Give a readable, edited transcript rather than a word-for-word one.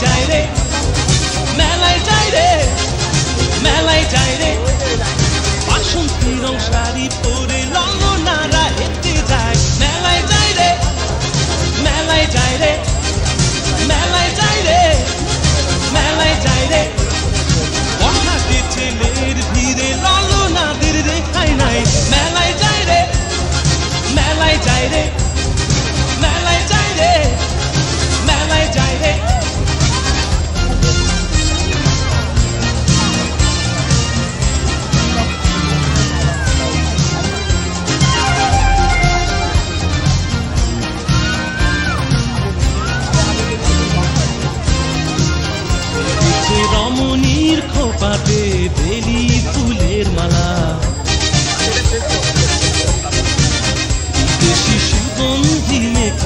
যায় রে মেলায় যায় রে মেলায় যায় রে বাসন্তী রং শাড়ি পরে ললনারা হেঁটে যায় মেলায় যায় রে মেলায় যায় রে মেলায় যায় রে মেলায় যায় রে বর্ষাতে ছেলের ভিড়ে ললনাদের রেখাই নাই মেলায় যায় রে মেলায় যায় রে মেলায় যায় রে মেলায় যায় রে রমণীর খোপাতে বেলি ফুলের মালা